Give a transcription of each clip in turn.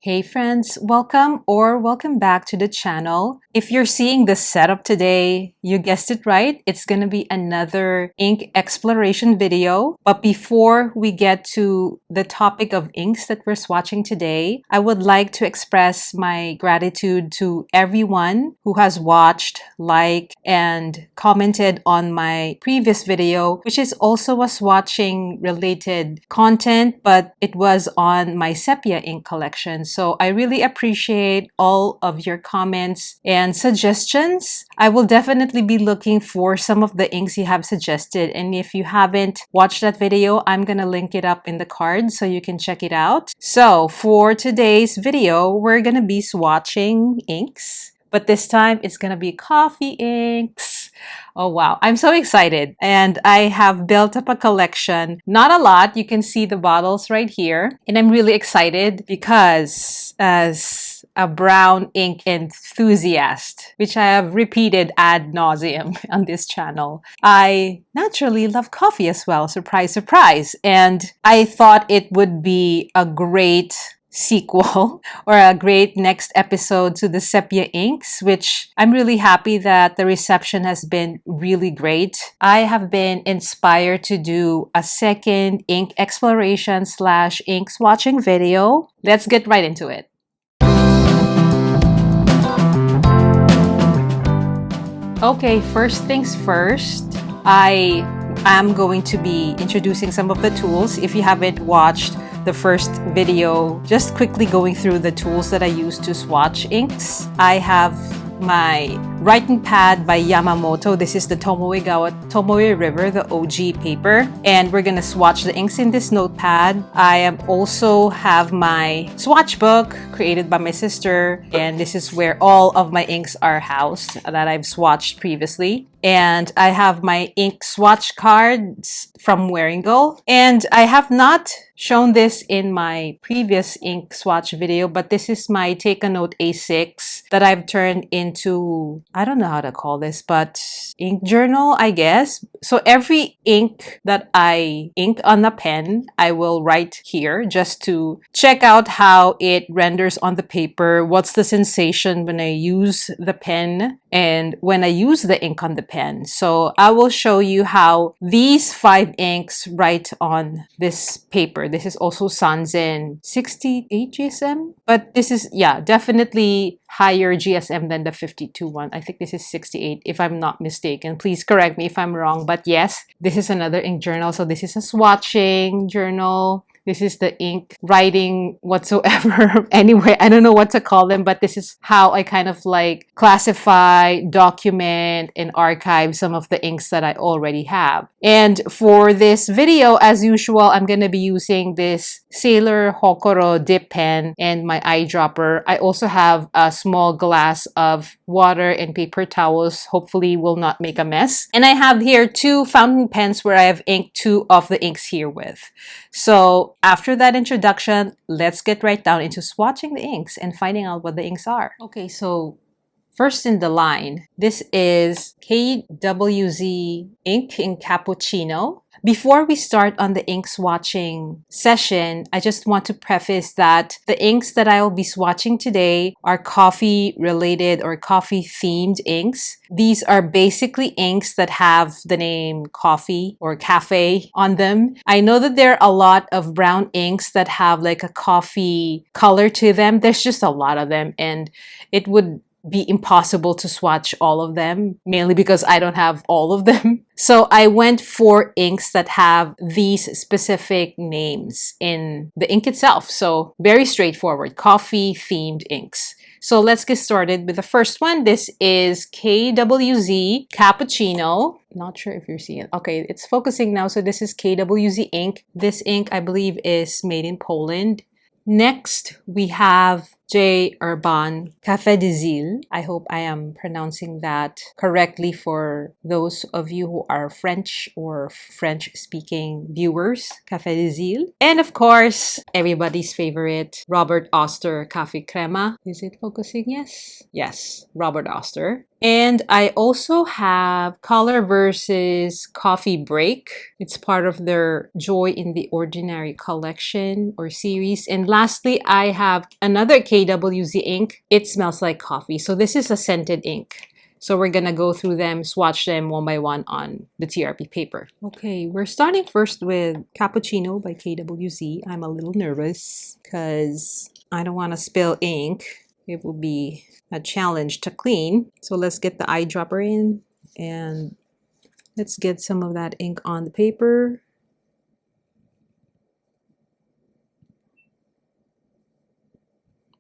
Hey friends, welcome back to the channel. If you're seeing the setup today, you guessed it right. It's going to be another ink exploration video. But before we get to the topic of inks that we're swatching today, I would like to express my gratitude to everyone who has watched, liked, and commented on my previous video, which is also a swatching related content, but it was on my sepia ink collection. So I really appreciate all of your comments and suggestions. I will definitely be looking for some of the inks you have suggested. And if you haven't watched that video, I'm going to link it up in the card so you can check it out. So for today's video, we're going to be swatching inks. But this time it's going to be coffee inks. Oh wow, I'm so excited. And I have built up a collection. Not a lot. You can see the bottles right here. And I'm really excited because as a brown ink enthusiast, which I have repeated ad nauseum on this channel, I naturally love coffee as well. Surprise, surprise. And I thought it would be a great sequel or a great next episode to the sepia inks, which I'm really happy that the reception has been really great. I have been inspired to do a second ink exploration / ink swatching video. Let's get right into it. Okay, first things first, I am going to be introducing some of the tools. If you haven't watched the first video, just quickly going through the tools that I use to swatch inks. I have my writing pad by Yamamoto. This is the Tomoe River, the OG paper. And we're gonna swatch the inks in this notepad. I am also have my swatch book created by my sister. And this is where all of my inks are housed that I've swatched previously. And I have my ink swatch cards from Waringo. And I have not shown this in my previous ink swatch video, but this is my Take a Note A6 that I've turned into, I don't know how to call this, but ink journal, I guess. So every ink that I ink on a pen, I will write here just to check out how it renders on the paper. What's the sensation when I use the pen and when I use the ink on the pen. So I will show you how these 5 inks write on this paper. This is also Sanzen 68 GSM, but this is, yeah, definitely higher GSM than the 52 one. I think this is 68 if I'm not mistaken. Please correct me if I'm wrong, but yes, this is another ink journal. So this is a swatching journal. This is the ink writing whatsoever. Anyway, I don't know what to call them, but this is how I kind of like classify, document, and archive some of the inks that I already have. And for this video, as usual, I'm going to be using this Sailor Hokoro dip pen and my eyedropper. I also have a small glass of water and paper towels. Hopefully will not make a mess. And I have here 2 fountain pens where I have inked 2 of the inks here with. So after that introduction, let's get right down into swatching the inks and finding out what the inks are. Okay, so first in the line, this is KWZ ink in Cappuccino. Before we start on the ink swatching session, I just want to preface that the inks that I will be swatching today are coffee related or coffee themed inks. These are basically inks that have the name coffee or cafe on them. I know that there are a lot of brown inks that have like a coffee color to them. There's just a lot of them, and it would be impossible to swatch all of them, mainly because I don't have all of them. So I went for inks that have these specific names in the ink itself. So very straightforward, coffee themed inks. So let's get started with the first one. This is KWZ Cappuccino. Not sure if you're seeing it. Okay, it's focusing now. So this is KWZ ink. This ink, I believe, is made in Poland. Next, we have Herbin Café. I hope I am pronouncing that correctly for those of you who are French or French-speaking viewers. Café. And of course, everybody's favorite, Robert Oster Caffe Crema. Is it focusing? Yes. Yes, Robert Oster. And I also have Colorverse's Coffee Break. It's part of their Joy in the Ordinary collection or series. And lastly, I have another KWZ ink. It smells like coffee. So this is a scented ink. So we're gonna go through them, swatch them one by one on the TRP paper. Okay, we're starting first with Cappuccino by KWZ. I'm a little nervous because I don't want to spill ink. It will be a challenge to clean. So let's get the eyedropper in and let's get some of that ink on the paper.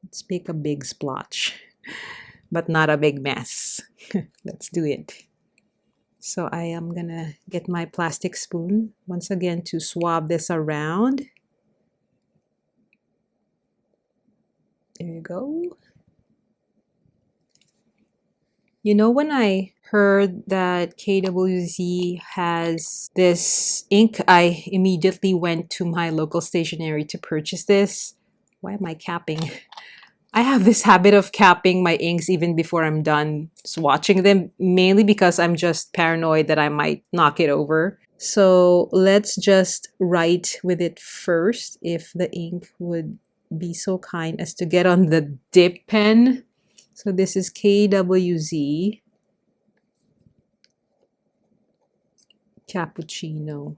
Let's make a big splotch, but not a big mess. Let's do it. So I am gonna get my plastic spoon once again to swab this around. There you go. You know, when I heard that KWZ has this ink, I immediately went to my local stationery to purchase this. Why am I capping? I have this habit of capping my inks even before I'm done swatching them, mainly because I'm just paranoid that I might knock it over. So let's just write with it first, if the ink would be so kind as to get on the dip pen. So this is KWZ Cappuccino.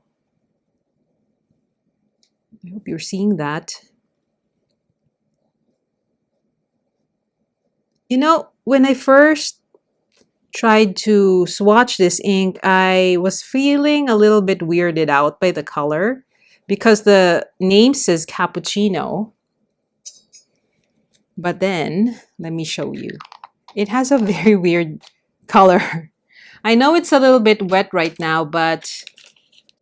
I hope you're seeing that. You know, when I first tried to swatch this ink, I was feeling a little bit weirded out by the color because the name says cappuccino. But then, let me show you. It has a very weird color. I know it's a little bit wet right now, but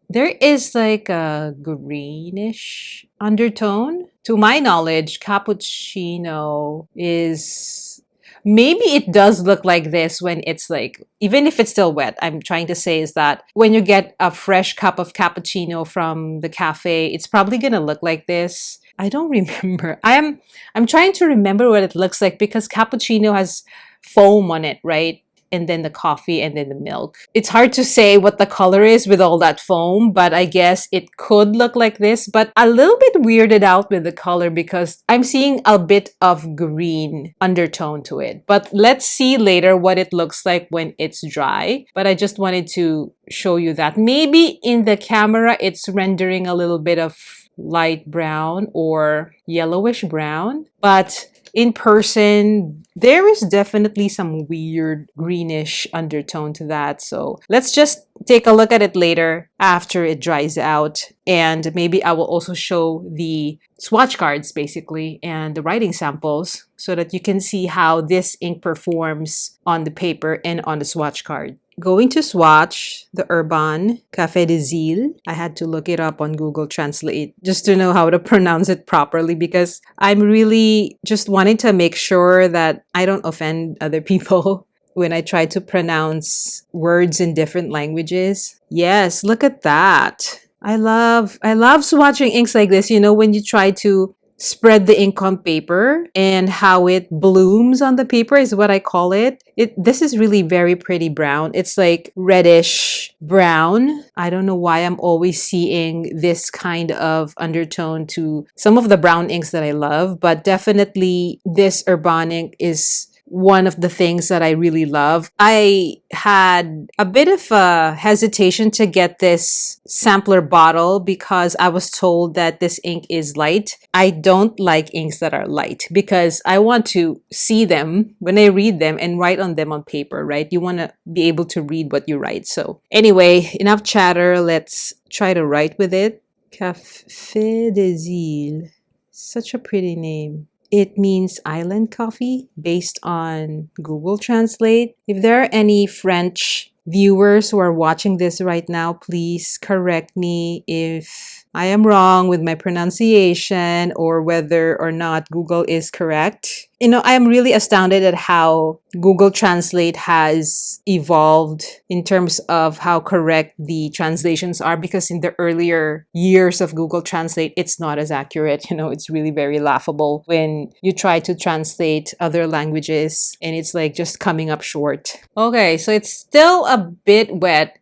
there is like a greenish undertone. To my knowledge, cappuccino is... Maybe it does look like this when it's like, even if it's still wet, I'm trying to say is that when you get a fresh cup of cappuccino from the cafe, it's probably gonna look like this. I don't remember. I'm trying to remember what it looks like because cappuccino has foam on it, right? And then the coffee and then the milk. It's hard to say what the color is with all that foam, but I guess it could look like this, but a little bit weirded out with the color because I'm seeing a bit of green undertone to it. But let's see later what it looks like when it's dry. But I just wanted to show you that. Maybe in the camera, it's rendering a little bit of light brown or yellowish brown, but in person, there is definitely some weird greenish undertone to that. So let's just take a look at it later after it dries out. And maybe I will also show the swatch cards basically and the writing samples so that you can see how this ink performs on the paper and on the swatch card. Going to swatch the Herbin Café des îles. I had to look it up on Google Translate just to know how to pronounce it properly because I'm really just wanting to make sure that I don't offend other people when I try to pronounce words in different languages. Yes, look at that. I love swatching inks like this, you know, when you try to spread the ink on paper and how it blooms on the paper is what I call it. This is really very pretty brown. It's like reddish brown. I don't know why I'm always seeing this kind of undertone to some of the brown inks that I love, but definitely this Herbin ink is one of the things that I really love. I had a bit of a hesitation to get this sampler bottle because I was told that this ink is light. I don't like inks that are light because I want to see them when I read them and write on them on paper, right? You want to be able to read what you write. So anyway, enough chatter. Let's try to write with it. Café des îles. Such a pretty name. It means island coffee based on Google Translate. If there are any French viewers who are watching this right now, please correct me if I am wrong with my pronunciation or whether or not Google is correct. I am really astounded at how Google Translate has evolved in terms of how correct the translations are, because in the earlier years of Google Translate, it's not as accurate. It's really very laughable when you try to translate other languages and it's like just coming up short. Okay, so it's still a bit wet,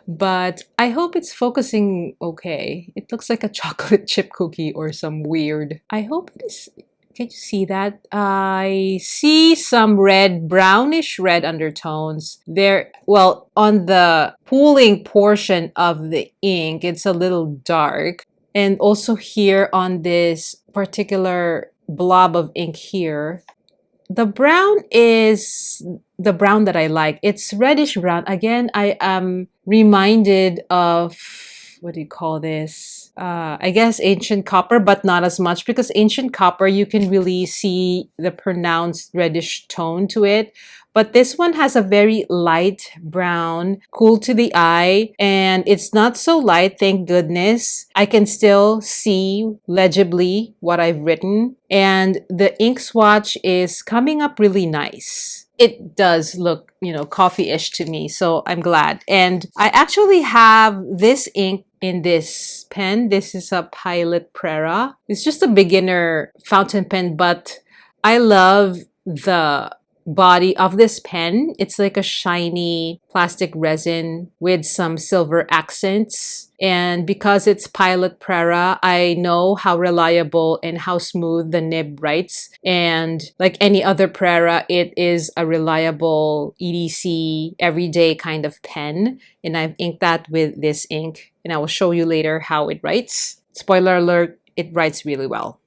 but I hope it's focusing okay. It looks like a chocolate chip cookie or some weird. I hope it is. Can you see that? I see some red, brownish red undertones there. Well, on the pooling portion of the ink, it's a little dark. And also here on this particular blob of ink here, the brown is the brown that I like. It's reddish brown. Again, I am reminded of, what do you call this? I guess ancient copper, but not as much, because ancient copper, you can really see the pronounced reddish tone to it. But this one has a very light brown, cool to the eye, and it's not so light, thank goodness. I can still see legibly what I've written, and the ink swatch is coming up really nice. It does look, coffee-ish to me, so I'm glad. And I actually have this ink in this pen. This is a Pilot Prera. It's just a beginner fountain pen, but I love the body of this pen. It's like a shiny plastic resin with some silver accents. And because it's Pilot Prera, I know how reliable and how smooth the nib writes. And like any other Prera, it is a reliable EDC everyday kind of pen. And I've inked that with this ink. And I will show you later how it writes. Spoiler alert, it writes really well.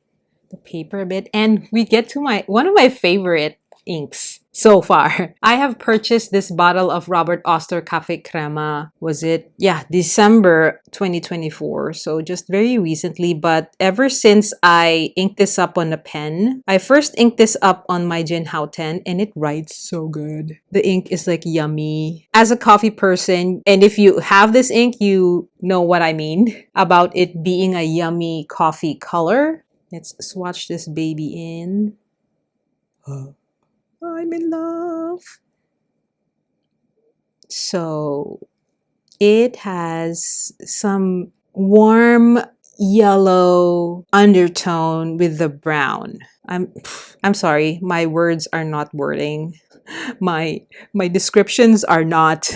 The paper a bit. And we get to one of my favorite inks so far. I have purchased this bottle of Robert Oster Caffe Crema. Was it? Yeah, December 2024. So just very recently, but ever since I inked this up on a pen, I first inked this up on my Jinhao 10 and it writes so good. The ink is like yummy. As a coffee person, and if you have this ink, you know what I mean about it being a yummy coffee color. Let's swatch this baby in. I'm in love. So it has some warm yellow undertone with the brown. I'm sorry, my words are not wording. My descriptions are not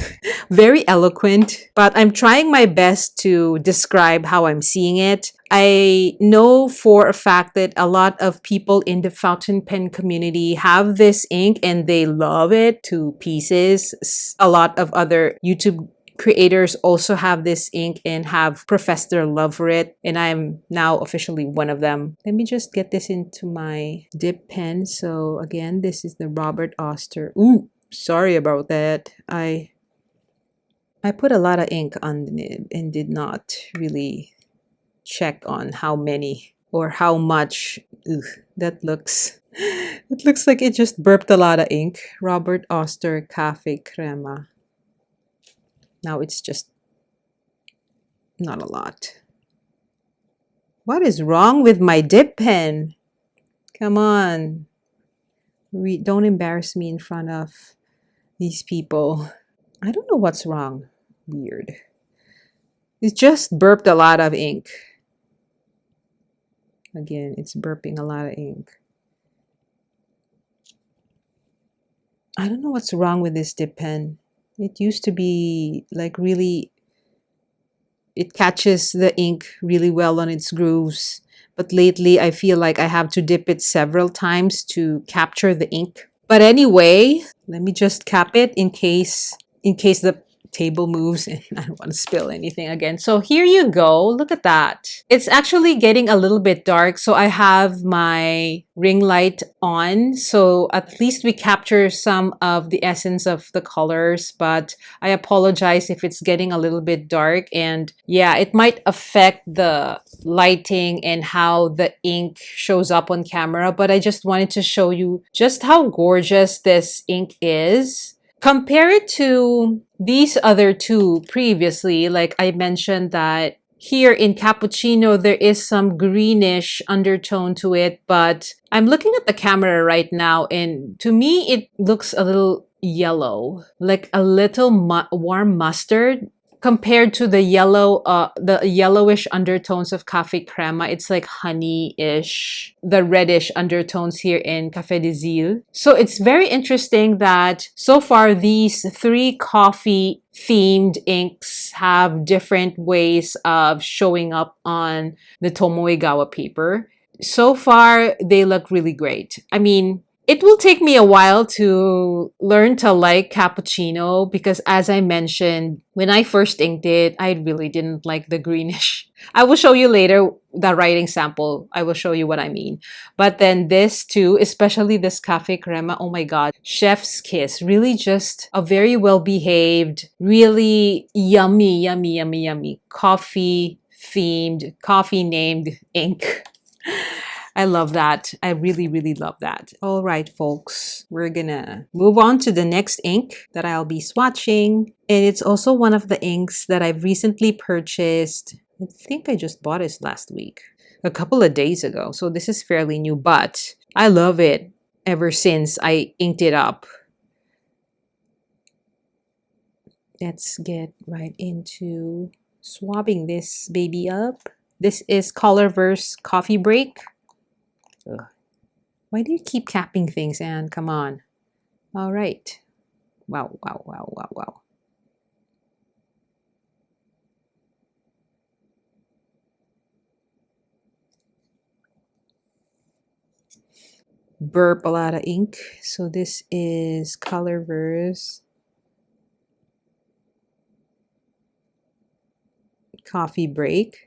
very eloquent, but I'm trying my best to describe how I'm seeing it. I know for a fact that a lot of people in the fountain pen community have this ink and they love it to pieces. A lot of other YouTube creators also have this ink and have professed their love for it, and I'm now officially one of them. Let me just get this into my dip pen. So again, this is the Robert Oster. Ooh, sorry about that. I put a lot of ink on the nib and did not really check on how many or how much. Ugh, that looks it looks like it just burped a lot of ink. Robert Oster Caffe Crema. Now it's just not a lot. What is wrong with my dip pen? Come on. Don't embarrass me in front of these people. I don't know what's wrong. Weird. It just burped a lot of ink. Again, it's burping a lot of ink. I don't know what's wrong with this dip pen. It used to be like really, it catches the ink really well on its grooves. But lately I feel like I have to dip it several times to capture the ink. But anyway, let me just cap it in case the table moves and I don't want to spill anything again. So here you go. Look at that. It's actually getting a little bit dark. So I have my ring light on. So at least we capture some of the essence of the colors, but I apologize if it's getting a little bit dark. And yeah, it might affect the lighting and how the ink shows up on camera. But I just wanted to show you just how gorgeous this ink is. Compare it to these other two previously, like I mentioned that here in Cappuccino, there is some greenish undertone to it, but I'm looking at the camera right now, and to me, it looks a little yellow, like a little warm mustard. Compared to the yellowish undertones of Caffe Crema, it's like honey-ish, the reddish undertones here in Café des îles. So it's very interesting that so far these three coffee themed inks have different ways of showing up on the Tomoegawa paper. So far, they look really great. I mean, it will take me a while to learn to like cappuccino because, as I mentioned, when I first inked it, I really didn't like the greenish. I will show you later the writing sample. I will show you what I mean. But then this too, especially this Caffe Crema, oh my God, chef's kiss. Really just a very well-behaved, really yummy, yummy, yummy, yummy coffee themed, coffee named ink. I love that. I really, really love that. All right, folks, we're gonna move on to the next ink that I'll be swatching. And it's also one of the inks that I've recently purchased. I think I just bought it last week, a couple of days ago. So this is fairly new, but I love it ever since I inked it up. Let's get right into swabbing this baby up. This is Colorverse Coffee Break. Ugh. Why do you keep capping things, Anne? Come on. All right. Wow, wow, wow, wow, wow. Burp a lot of ink. So this is Colorverse Coffee Break.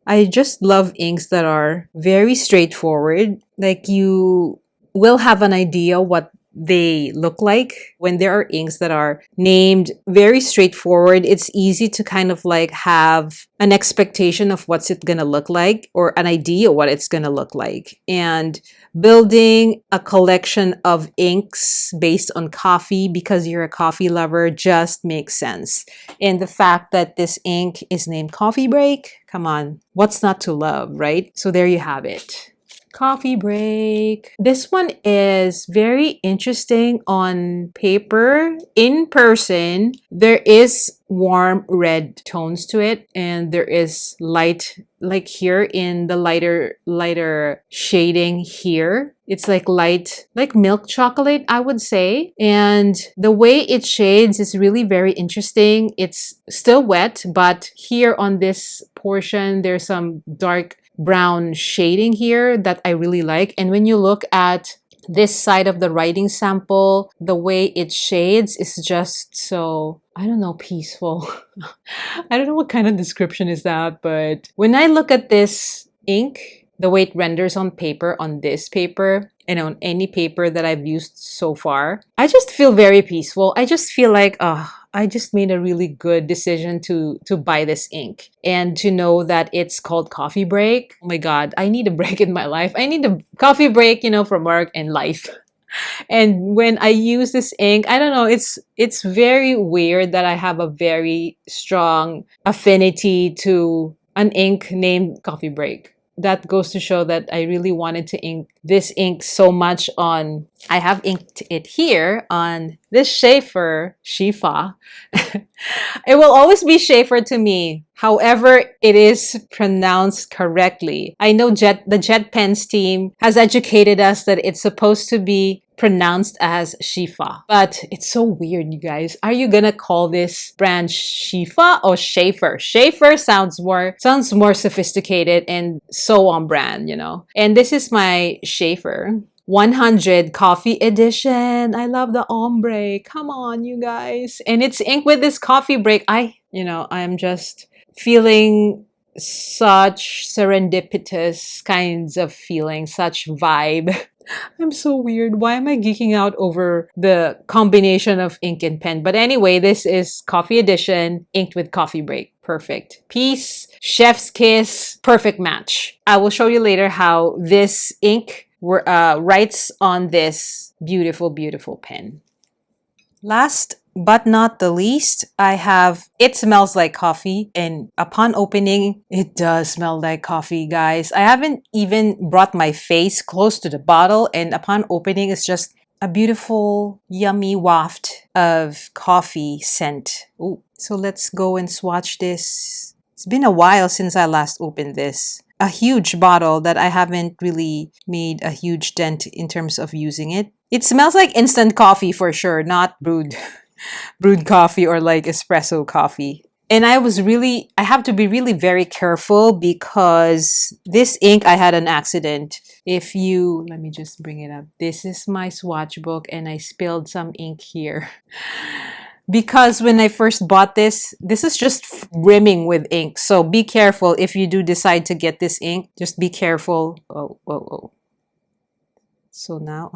I just love inks that are very straightforward. Like you will have an idea what they look like when there are inks that are named very straightforward. It's easy to kind of like have an expectation of what's it gonna look like or an idea what it's gonna look like. And building a collection of inks based on coffee because you're a coffee lover just makes sense. And the fact that this ink is named Coffee Break, come on, what's not to love, right? So there you have it. Coffee Break. This one is very interesting on paper. In person, there is warm red tones to it, and there is light, like here in the lighter shading here. It's like light, like milk chocolate, I would say. And the way it shades is really very interesting. It's still wet, but here on this portion, there's some dark brown shading here that I really like. And when you look at this side of the writing sample, the way it shades is just so, I don't know, peaceful. I don't know what kind of description is that, but when I look at this ink, the way it renders on paper, on this paper, and on any paper that I've used so far, I just feel very peaceful. I just feel like, I just made a really good decision to buy this ink and to know that it's called Coffee Break. Oh my God, I need a break in my life. I need a coffee break, you know, from work and life. And when I use this ink, I don't know, it's very weird that I have a very strong affinity to an ink named Coffee Break. That goes to show that I really wanted to ink this ink so much on, I have inked it here on this Schaefer, Shifa. It will always be Schaefer to me, however it is pronounced correctly. I know the Jet Pens team has educated us that it's supposed to be pronounced as Shifa, but it's so weird, you guys. Are you gonna call this brand Shifa or Schaefer? Schaefer sounds more sophisticated and so on brand, you know. And this is my Schaefer 100 coffee edition. I love the ombre. Come on, you guys. And it's inked with this Coffee Break. I'm just feeling such serendipitous kinds of feeling, such vibe. I'm so weird. Why am I geeking out over the combination of ink and pen? But anyway, this is Coffee Edition, inked with Coffee Break. Perfect. Peace, chef's kiss, perfect match. I will show you later how this ink writes on this beautiful, beautiful pen. Last but not the least, I have It Smells Like Coffee, and upon opening, it does smell like coffee, guys. I haven't even brought my face close to the bottle, and upon opening, it's just a beautiful, yummy waft of coffee scent. Ooh. So let's go and swatch this. It's been a while since I last opened this. A huge bottle that I haven't really made a huge dent in terms of using it. It smells like instant coffee for sure, not brewed coffee or like espresso coffee. And I have to be really very careful because this ink, I had an accident. Let me just bring it up. This is my swatch book and I spilled some ink here. Because when I first bought this is just brimming with ink. So be careful if you do decide to get this ink. Just be careful. Oh. So now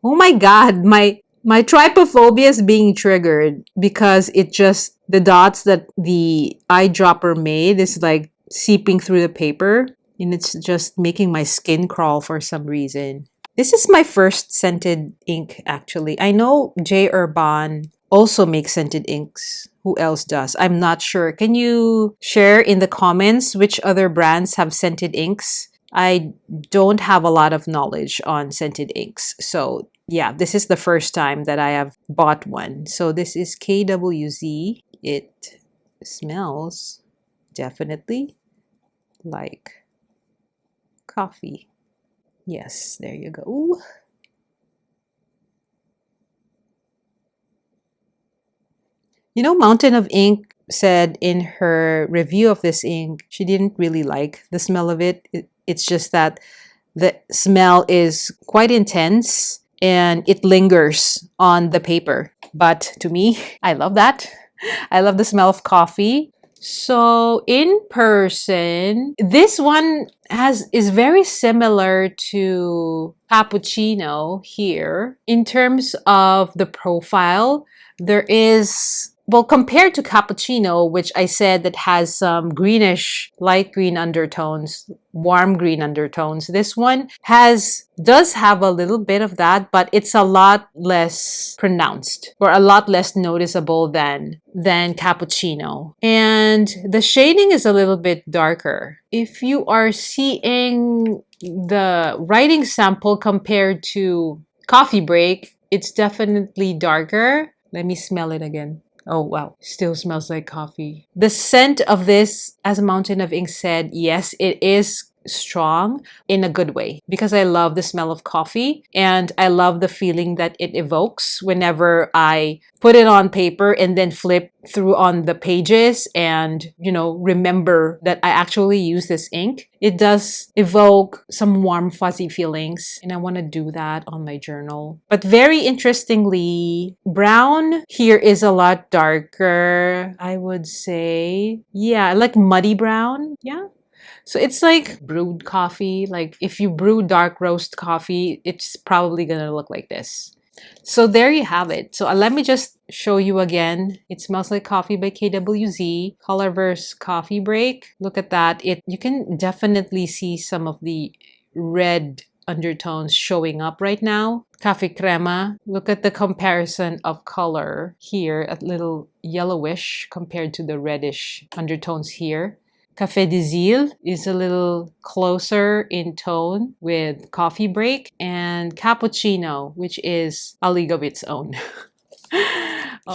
oh my God, my trypophobia is being triggered because the dots that the eyedropper made is like seeping through the paper and it's just making my skin crawl for some reason. This is my first scented ink actually. I know J. Urban also makes scented inks. Who else does? I'm not sure. Can you share in the comments which other brands have scented inks? I don't have a lot of knowledge on scented inks. So yeah, this is the first time that I have bought one. So this is KWZ. It smells definitely like coffee. Yes, there you go. You know, Mountain of Ink said in her review of this ink, she didn't really like the smell of it. It's just that the smell is quite intense and it lingers on the paper. But to me, I love that. I love the smell of coffee. So in person, this one is very similar to Cappuccino here in terms of the profile. There is, well, compared to Cappuccino, which I said that has some greenish, light green undertones, warm green undertones, this one does have a little bit of that, but it's a lot less pronounced or a lot less noticeable than Cappuccino. And the shading is a little bit darker. If you are seeing the writing sample compared to Coffee Break, it's definitely darker. Let me smell it again. Oh, wow. Still smells like coffee. The scent of this, as Mountain of Ink said, yes, it is strong in a good way because I love the smell of coffee and I love the feeling that it evokes whenever I put it on paper and then flip through on the pages and, remember that I actually use this ink. It does evoke some warm, fuzzy feelings, and I want to do that on my journal. But very interestingly, brown here is a lot darker, I would say. Yeah, like muddy brown. Yeah. So it's like brewed coffee. Like if you brew dark roast coffee, it's probably gonna look like this. So there you have it. So let me just show you again. It Smells Like Coffee by KWZ, Colorverse Coffee Break. Look at that. You can definitely see some of the red undertones showing up right now. Caffe Crema. Look at the comparison of color here, a little yellowish compared to the reddish undertones here. Café des îles is a little closer in tone with Coffee Break, and Cappuccino, which is a league of its own.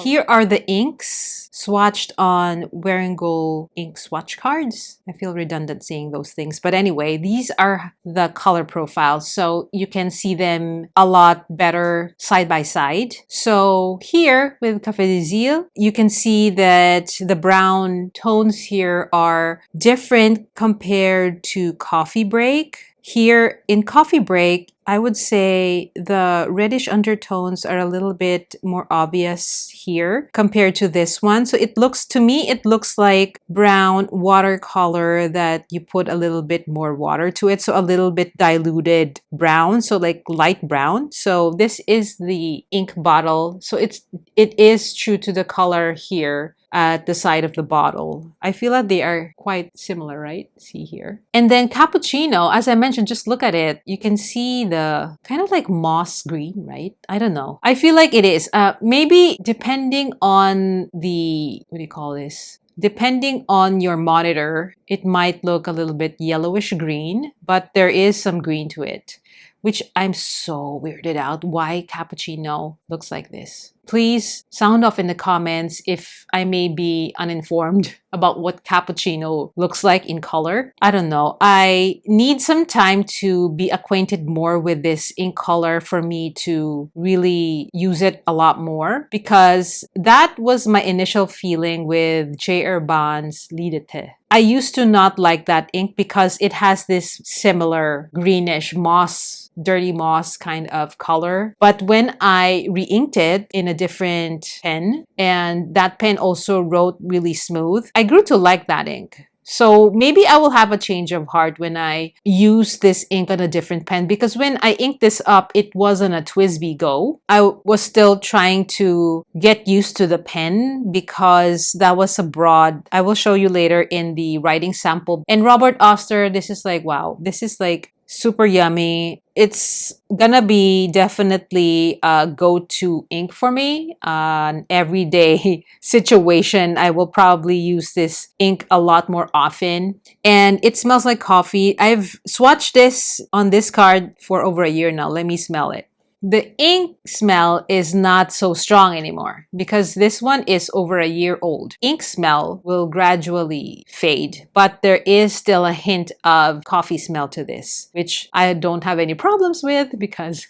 Here are the inks swatched on Wearingeul ink swatch cards. I feel redundant saying those things, but anyway, these are the color profiles, so you can see them a lot better side by side. So here with Café des îles, you can see that the brown tones here are different compared to Coffee Break. Here in Coffee Break, I would say the reddish undertones are a little bit more obvious here compared to this one. So to me, it looks like brown watercolor that you put a little bit more water to it. So a little bit diluted brown, so like light brown. So this is the ink bottle. So it is true to the color here at the side of the bottle. I feel that they are quite similar, right? See here. And then cappuccino, as I mentioned, just look at it. You can see the kind of like moss green, right? I don't know. I feel like it is. Maybe depending on the, what do you call this? Depending on your monitor, it might look a little bit yellowish green, but there is some green to it, which I'm so weirded out why cappuccino looks like this. Please sound off in the comments if I may be uninformed about what cappuccino looks like in color. I don't know. I need some time to be acquainted more with this ink color for me to really use it a lot more, because that was my initial feeling with J. Herbin's Lidete. I used to not like that ink because it has this similar greenish moss, dirty moss kind of color. But when I re-inked it in a different pen, and that pen also wrote really smooth, I grew to like that ink. So maybe I will have a change of heart when I use this ink on a different pen, because when I inked this up, it wasn't a TWSBI Go. I was still trying to get used to the pen because that was a broad. I will show you later in the writing sample. And Robert Oster, this is like, wow, this is like super yummy. It's gonna be definitely a go-to ink for me. An everyday situation, I will probably use this ink a lot more often. And it smells like coffee. I've swatched this on this card for over a year now. Let me smell it. The ink smell is not so strong anymore because this one is over a year old. Ink smell will gradually fade, but there is still a hint of coffee smell to this, which I don't have any problems with because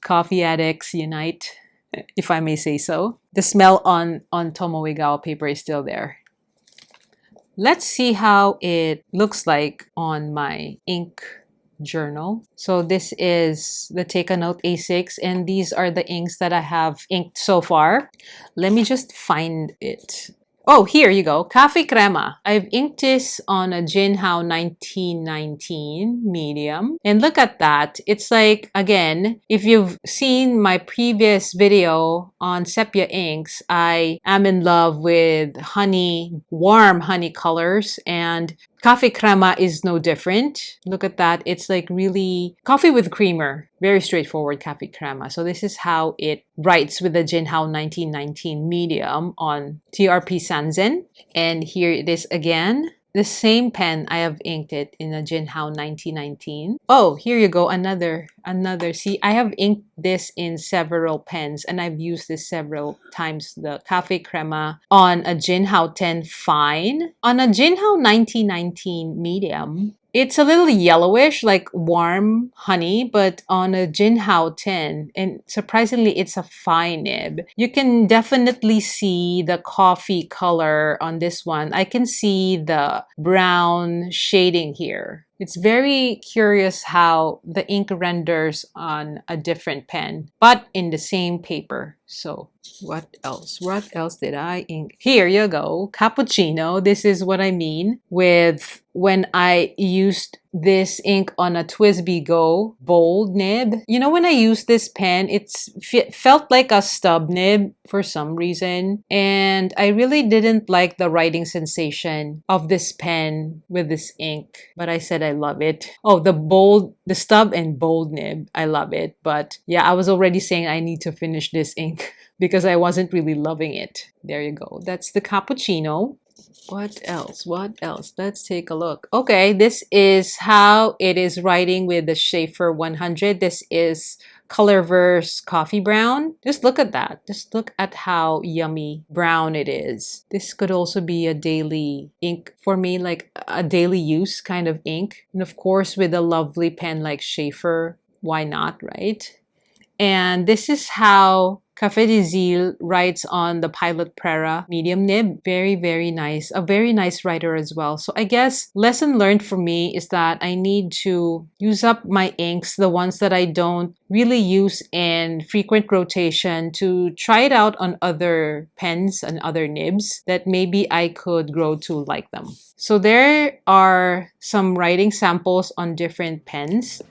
coffee addicts unite, if I may say so. The smell on Tomoegawa paper is still there. Let's see how it looks like on my ink journal. So this is the Take a Note A6, and these are the inks that I have inked so far. Let me just find it. Oh, here you go. Caffe Crema. I've inked this on a Jinhao 1919 medium. And look at that. It's like, again, if you've seen my previous video on sepia inks, I am in love with honey, warm honey colors, and Caffe Crema is no different. Look at that. It's like really coffee with creamer. Very straightforward Caffe Crema. So this is how it writes with the Jinhao 1919 medium on TRP Sanzen. And here it is again. The same pen, I have inked it in a Jinhao 1919. Oh, here you go. Another. See, I have inked this in several pens and I've used this several times. The Caffe Crema on a Jinhao 10 Fine. On a Jinhao 1919 medium, it's a little yellowish, like warm honey, but on a Jinhao 10, and surprisingly, it's a fine nib. You can definitely see the coffee color on this one. I can see the brown shading here. It's very curious how the ink renders on a different pen, but in the same paper. So what else? What else did I ink? Here you go. Cappuccino. This is what I mean with when I used this ink on a TWSBI Go bold nib. You know, when I used this pen, it felt like a stub nib for some reason. And I really didn't like the writing sensation of this pen with this ink. But I said I love it. Oh, the stub and bold nib. I love it. But yeah, I was already saying I need to finish this ink because I wasn't really loving it. There you go. That's the cappuccino. What else? What else? Let's take a look. Okay, this is how it is writing with the Schaefer 100. This is Colorverse Coffee Brown. Just look at that. Just look at how yummy brown it is. This could also be a daily ink for me, like a daily use kind of ink. And of course, with a lovely pen like Schaefer, why not, right? And this is how Café des Îles writes on the Pilot Prera medium nib. Very, very nice. A very nice writer as well. So I guess lesson learned for me is that I need to use up my inks, the ones that I don't really use in frequent rotation, to try it out on other pens and other nibs that maybe I could grow to like them. So there are some writing samples on different pens.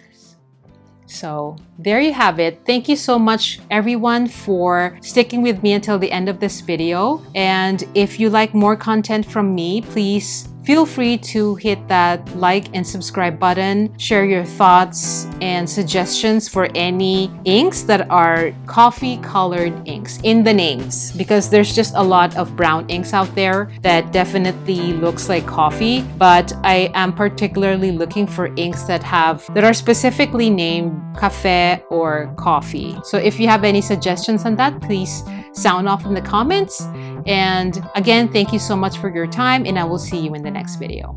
So there you have it. Thank you so much everyone for sticking with me until the end of this video. And if you like more content from me, please feel free to hit that like and subscribe button, share your thoughts and suggestions for any inks that are coffee colored inks in the names, because there's just a lot of brown inks out there that definitely looks like coffee, but I am particularly looking for inks that are specifically named Caffe or coffee. So if you have any suggestions on that, please sound off in the comments. And again, thank you so much for your time, and I will see you in the next video.